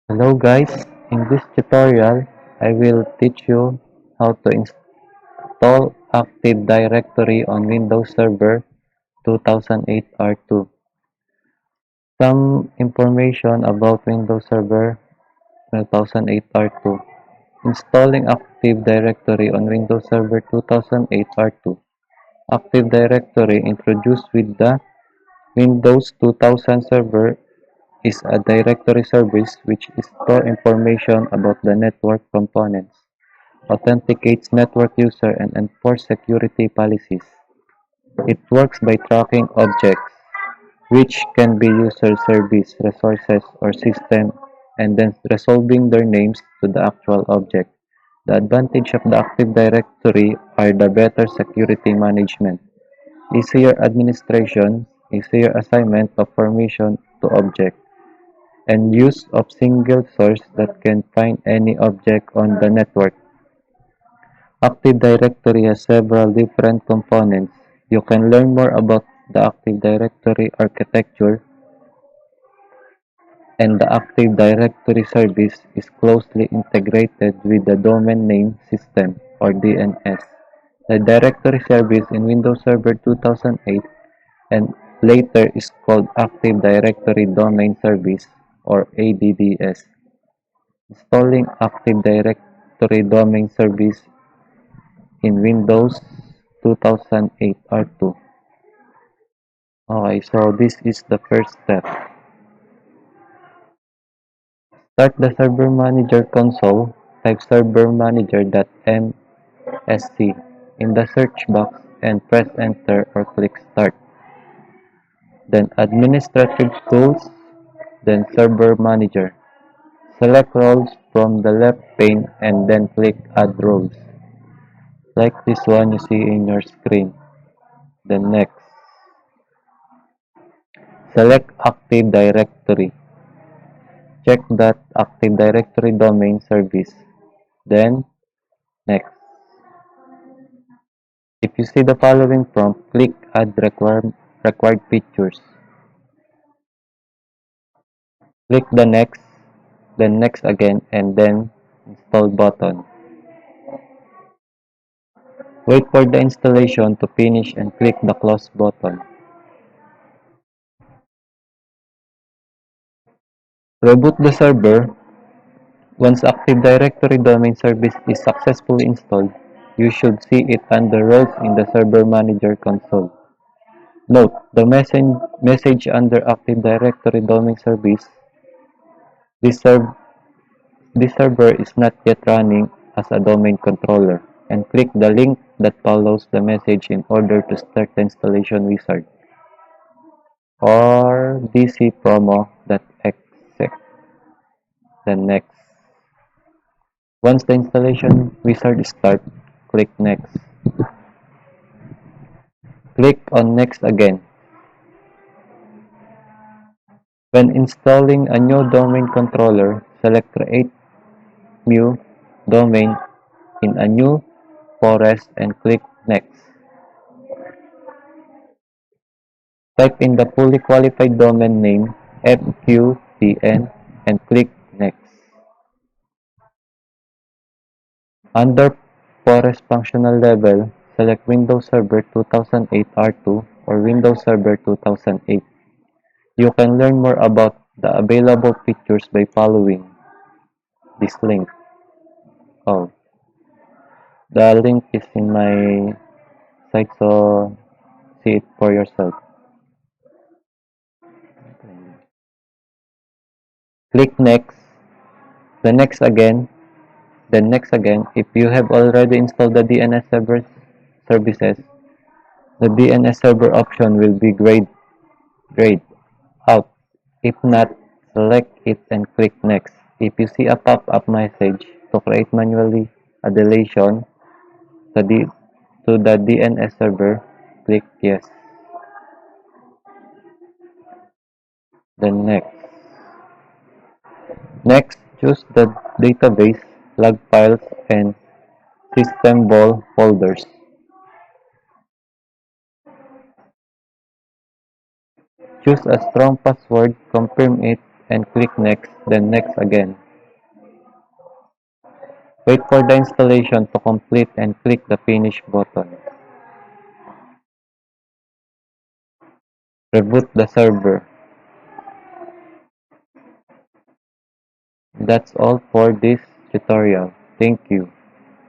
Hello guys, in this tutorial I will teach you how to install Active Directory on Windows Server 2008 R2. Some information about Windows Server 2008 R2. Installing Active Directory on Windows Server 2008 R2. Active Directory introduced with the Windows 2000 Server is a directory service which stores information about the network components, authenticates network user, and enforces security policies. It works by tracking objects, which can be user service, resources, or system, and then resolving their names to the actual object. The advantage of the Active Directory are the better security management, easier administration, easier assignment of permission to objects, and use of single source that can find any object on the network. Active Directory has several different components. You can learn more about the Active Directory architecture, and the Active Directory service is closely integrated with the Domain Name System or DNS. The directory service in Windows Server 2008 and later is called Active Directory Domain Service or ADDS. Installing Active Directory Domain Service in Windows 2008 R2. Okay, so this is the first step. Start the Server Manager console, type servermanager.msc in the search box and press enter or click start. Then administrative tools, then Server Manager. Select roles from the left pane and then click add roles. Like this one you see in your screen. Then next. Select Active Directory. Check that Active Directory domain service. Then, next. If you see the following prompt, click Add required features. Click the next, then next again, and then install button. Wait for the installation to finish and click the close button. Reboot the server. Once Active Directory domain service is successfully installed, you should see it under roles in the Server Manager console. Note: the message under Active Directory domain service, this, serv this server is not yet running as a domain controller, and click the link that follows the message in order to start the installation wizard, or dcpromo.exe. Then next. Once the installation wizard starts, click Next. Click on Next again. When installing a new domain controller, select Create New Domain in a new forest and click Next. Type in the fully qualified domain name FQDN and click Next. Under Forest Functional Level, select Windows Server 2008 R2 or Windows Server 2008. You can learn more about the available features by following this link. Oh, the link is in my site, so see it for yourself. Click Next, then Next again, then Next again. If you have already installed the DNS server services, the DNS server option will be grayed out. If not, select it and click Next. If you see a pop-up message to create manually a deletion to the DNS server, click Yes. Then Next. Next, choose the database, log files, and system vol folders. Choose a strong password, confirm it, and click next, then next again. Wait for the installation to complete and click the finish button. Reboot the server. That's all for this tutorial. Thank you.